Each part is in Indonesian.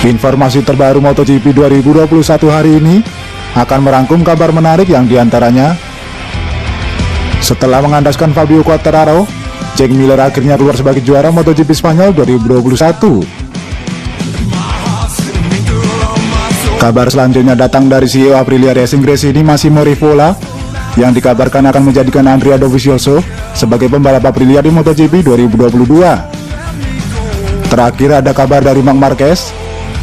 Informasi terbaru MotoGP 2021 hari ini akan merangkum kabar menarik yang diantaranya: setelah mengandaskan Fabio Quartararo, Jack Miller akhirnya keluar sebagai juara MotoGP Spanyol 2021. Kabar selanjutnya datang dari CEO Aprilia Racing Gresini Massimo Rivola, yang dikabarkan akan menjadikan Andrea Dovizioso sebagai pembalap Aprilia di MotoGP 2022. Terakhir ada kabar dari Marc Marquez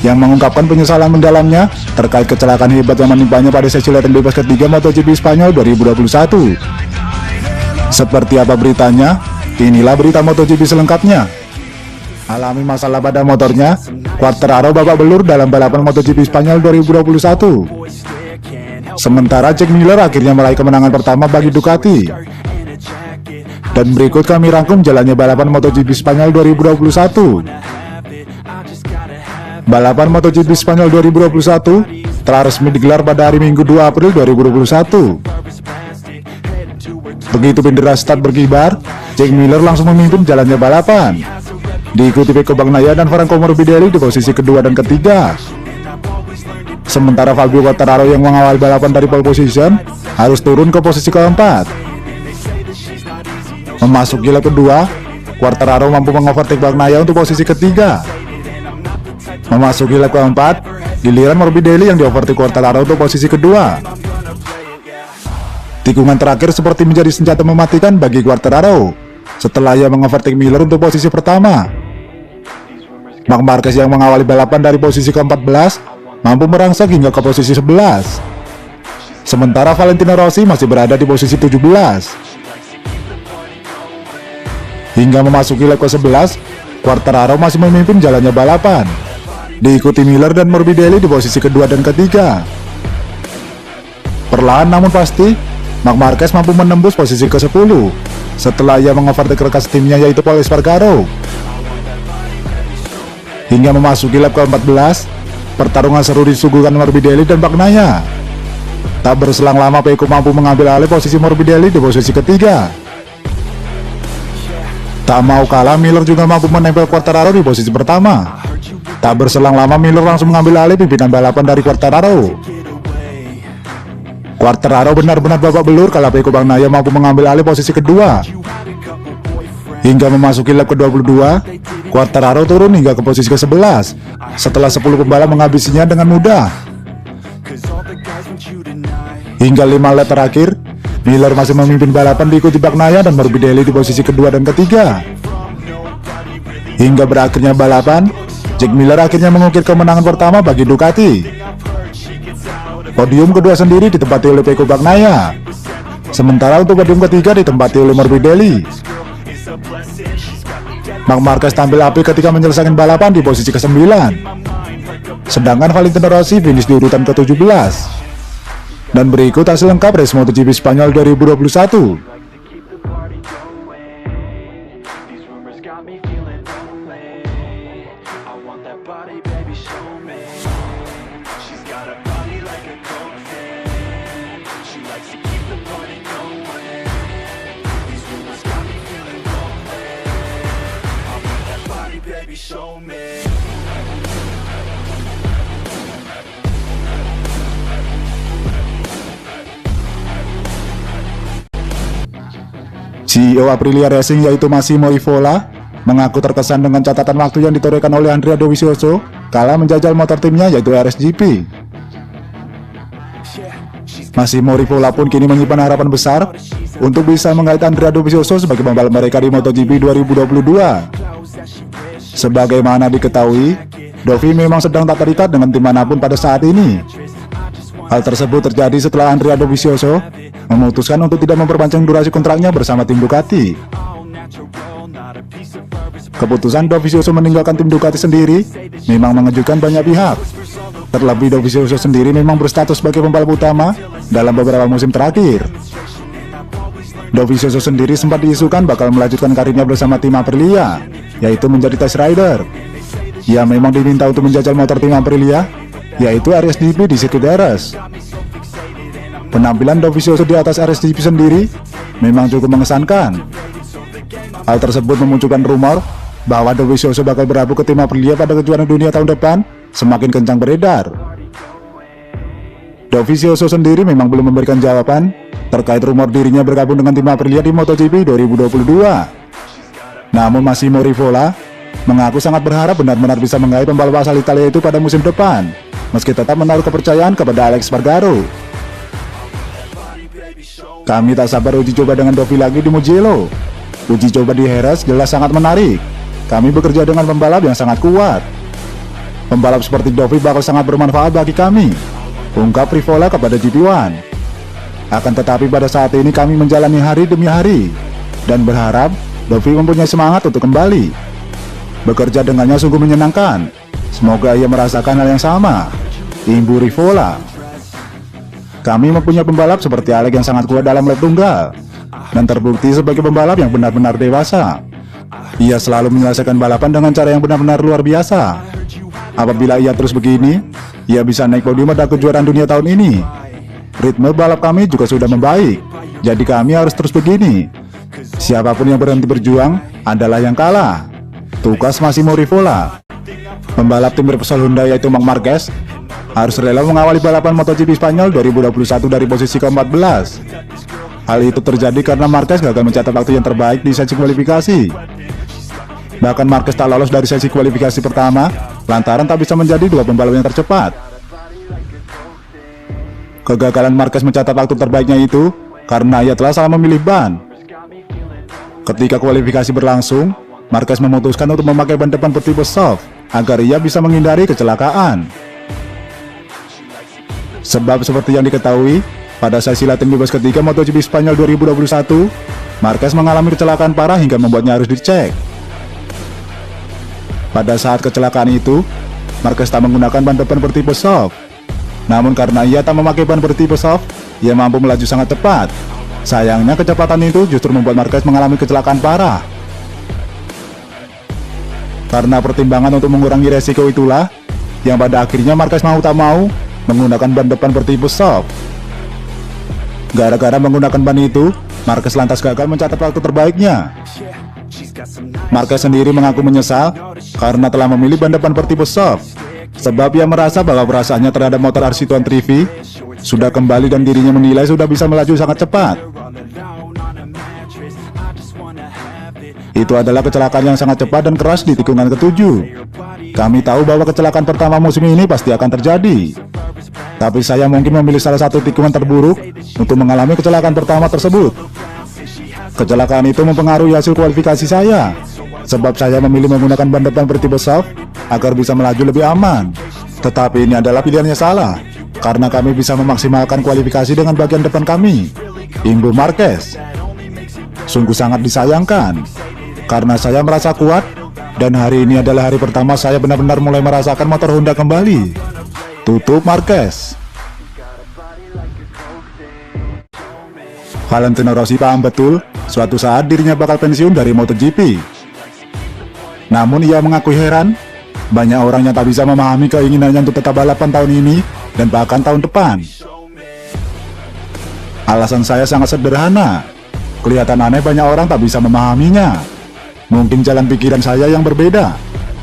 yang mengungkapkan penyesalan mendalamnya terkait kecelakaan hebat yang menimpanya pada sesi latihan bebas ketiga MotoGP Spanyol 2021. Seperti apa beritanya? Inilah berita MotoGP selengkapnya. Alami masalah pada motornya, Quartararo babak belur dalam balapan MotoGP Spanyol 2021. Sementara Jack Miller akhirnya meraih kemenangan pertama bagi Ducati. Dan berikut kami rangkum jalannya balapan MotoGP Spanyol 2021. Balapan MotoGP Spanyol 2021 telah resmi digelar pada hari Minggu 2 April 2021. Begitu bendera start berkibar, Jack Miller langsung memimpin jalannya balapan, diikuti Pecco Bagnaia dan Franco Morbidelli di posisi kedua dan ketiga. Sementara Fabio Quartararo yang mengawali balapan dari pole position harus turun ke posisi keempat. Memasuki lap kedua, Quartararo mampu mengovertake Bagnaia untuk posisi ketiga. Memasuki lap keempat, giliran Morbidelli yang diovertake Quartararo untuk posisi kedua. Tikungan terakhir seperti menjadi senjata mematikan bagi Quartararo setelah ia mengovertake Miller untuk posisi pertama. Marc Marquez yang mengawali balapan dari posisi ke-14 mampu merangsek hingga ke posisi 11. Sementara Valentino Rossi masih berada di posisi 17. Hingga memasuki lap ke-11, Quartararo masih memimpin jalannya balapan, diikuti Miller dan Morbidelli di posisi kedua dan ketiga. Perlahan namun pasti, Marc Marquez mampu menembus posisi ke-10 setelah ia mengovertake rekan timnya yaitu Pol Espargaro. Hingga memasuki lap ke-14, pertarungan seru disuguhkan Morbidelli dan Bagnaia. Tak berselang lama Pecco mampu mengambil alih posisi Morbidelli di posisi ketiga. Tak mau kalah, Miller juga mampu menempel Quartararo di posisi pertama. Tak berselang lama Miller langsung mengambil alih pimpinan balapan dari Quartararo. Quartararo benar-benar babak belur kala Pecco Bagnaia mampu mengambil alih posisi kedua. Hingga memasuki lap ke-22, Quartararo turun hingga ke posisi ke-11 setelah 10 pembalap menghabisinya dengan mudah. Hingga 5 lap terakhir, Miller masih memimpin balapan diikuti Bagnaia dan Morbidelli di posisi kedua dan ketiga. Hingga berakhirnya balapan, Jack Miller akhirnya mengukir kemenangan pertama bagi Ducati. Podium kedua sendiri ditempati oleh Pecco Bagnaia, sementara untuk podium ketiga ditempati oleh Morbidelli. Marc Marquez tampil apik ketika menyelesaikan balapan di posisi ke-9, sedangkan Valentino Rossi finish di urutan ke-17. Dan berikut hasil lengkap race MotoGP Spanyol 2021. CEO Aprilia Racing yaitu Massimo Rivola mengaku terkesan dengan catatan waktu yang ditorehkan oleh Andrea Dovizioso kala menjajal motor timnya yaitu RSGP. Massimo Rivola pun kini menyimpan harapan besar untuk bisa mengait Andrea Dovizioso sebagai pembalap mereka di MotoGP 2022. Sebagaimana diketahui, Dovi memang sedang tak terikat dengan tim manapun pada saat ini. Hal tersebut terjadi setelah Andrea Dovizioso memutuskan untuk tidak memperpanjang durasi kontraknya bersama tim Ducati. Keputusan Dovizioso meninggalkan tim Ducati sendiri memang mengejutkan banyak pihak. Terlebih Dovizioso sendiri memang berstatus sebagai pembalap utama dalam beberapa musim terakhir. Dovizioso sendiri sempat diisukan bakal melanjutkan karirnya bersama tim Aprilia, yaitu menjadi test rider. Ia memang diminta untuk menjajal motor tim Aprilia, yaitu RSGP di sirkuit Jerez. Penampilan Dovizioso di atas RSGP sendiri memang cukup mengesankan. Hal tersebut memunculkan rumor bahwa Dovizioso bakal berlabuh ke tim Aprilia pada kejuaraan dunia tahun depan semakin kencang beredar. Dovizioso sendiri memang belum memberikan jawaban terkait rumor dirinya bergabung dengan tim Aprilia di MotoGP 2022. Namun Massimo Rivola mengaku sangat berharap benar-benar bisa menggait pembalap asal Italia itu pada musim depan, meski tetap menaruh kepercayaan kepada Alex Spargaro. Kami tak sabar uji coba dengan Dovi lagi di Mugello. Uji coba di Jerez jelas sangat menarik. Kami bekerja dengan pembalap yang sangat kuat. Pembalap seperti Dovi bakal sangat bermanfaat bagi kami, ungkap Rivola kepada GP1. Akan tetapi pada saat ini kami menjalani hari demi hari dan berharap Dovi mempunyai semangat untuk kembali. Bekerja dengannya sungguh menyenangkan. Semoga ia merasakan hal yang sama, imbu Rivola. Kami mempunyai pembalap seperti Alex yang sangat kuat dalam lap tunggal dan terbukti sebagai pembalap yang benar-benar dewasa. Ia selalu menyelesaikan balapan dengan cara yang benar-benar luar biasa. Apabila ia terus begini, ia bisa naik podium pada kejuaraan dunia tahun ini. Ritme balap kami juga sudah membaik, jadi kami harus terus begini. Siapapun yang berhenti berjuang adalah yang kalah, tukas Massimo Rivola. Pembalap tim Repsol Hyundai yaitu Marc Marquez harus rela mengawali balapan MotoGP Spanyol 2021 dari posisi ke-14. Hal itu terjadi karena Marquez gagal mencatat waktu yang terbaik di sesi kualifikasi. Bahkan Marquez tak lolos dari sesi kualifikasi pertama lantaran tak bisa menjadi dua pembalap yang tercepat. Kegagalan Marquez mencatat waktu terbaiknya itu karena ia telah salah memilih ban. Ketika kualifikasi berlangsung, Marquez memutuskan untuk memakai ban depan bertipe soft agar ia bisa menghindari kecelakaan. Sebab seperti yang diketahui, pada sesi latihan bebas ketiga MotoGP Spanyol 2021, Marquez mengalami kecelakaan parah hingga membuatnya harus dicek. Pada saat kecelakaan itu, Marquez tak menggunakan ban depan bertipe soft. Namun karena ia tak memakai ban bertipe soft, ia mampu melaju sangat cepat. Sayangnya kecepatan itu justru membuat Marquez mengalami kecelakaan parah. Karena pertimbangan untuk mengurangi resiko itulah, yang pada akhirnya Marquez mau tak mau menggunakan ban depan bertipe soft. Gara-gara menggunakan ban itu, Marquez lantas gagal mencatat waktu terbaiknya. Marquez sendiri mengaku menyesal karena telah memilih ban depan bertipe soft, sebab ia merasa bahwa perasaannya terhadap motor RC23 sudah kembali dan dirinya menilai sudah bisa melaju sangat cepat. Itu adalah kecelakaan yang sangat cepat dan keras di tikungan ke-7. Kami tahu bahwa kecelakaan pertama musim ini pasti akan terjadi. Tapi saya mungkin memilih salah satu tikungan terburuk untuk mengalami kecelakaan pertama tersebut. Kecelakaan itu mempengaruhi hasil kualifikasi saya, sebab saya memilih menggunakan ban depan bertipe soft agar bisa melaju lebih aman. Tetapi ini adalah pilihannya salah, karena kami bisa memaksimalkan kualifikasi dengan bagian depan kami, imbu Marquez. Sungguh sangat disayangkan, karena saya merasa kuat, dan hari ini adalah hari pertama saya benar-benar mulai merasakan motor Honda kembali, tutup Marquez. Valentino Rossi paham betul, suatu saat dirinya bakal pensiun dari MotoGP. Namun ia mengaku heran, banyak orang yang tak bisa memahami keinginannya untuk tetap balapan tahun ini dan bahkan tahun depan. Alasan saya sangat sederhana, kelihatan aneh banyak orang tak bisa memahaminya. Mungkin jalan pikiran saya yang berbeda.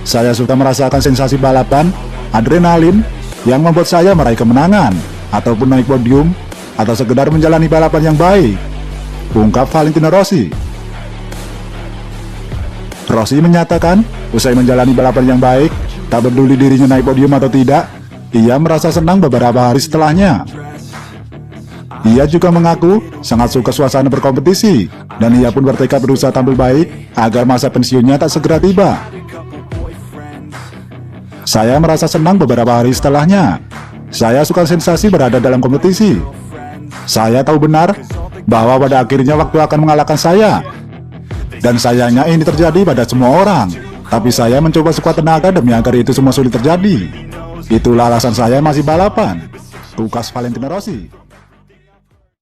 Saya suka merasakan sensasi balapan, adrenalin, yang membuat saya meraih kemenangan, ataupun naik podium, atau sekedar menjalani balapan yang baik, ungkap Valentino Rossi. Rossi menyatakan, usai menjalani balapan yang baik, tak peduli dirinya naik podium atau tidak, ia merasa senang beberapa hari setelahnya. Ia juga mengaku sangat suka suasana berkompetisi, dan ia pun bertekad berusaha tampil baik agar masa pensiunnya tak segera tiba. Saya merasa senang beberapa hari setelahnya. Saya suka sensasi berada dalam kompetisi. Saya tahu benar bahwa pada akhirnya waktu akan mengalahkan saya. Dan sayangnya ini terjadi pada semua orang. Tapi saya mencoba sekuat tenaga demi agar itu semua sulit terjadi. Itulah alasan saya masih balapan, tukas Valentino Rossi.